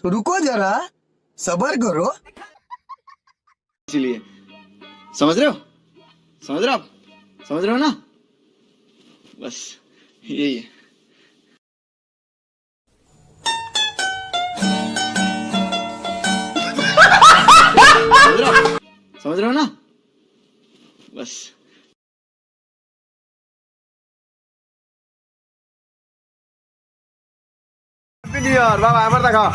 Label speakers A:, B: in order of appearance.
A: रुको जरा, सबर करो।
B: इसीलिए समझ रहे हो, समझ रहे हो आप, समझ रहे हो ना, बस यही है। समझ रहे हो ना, बस।
C: Happy New Year, बाबा अमर देखा।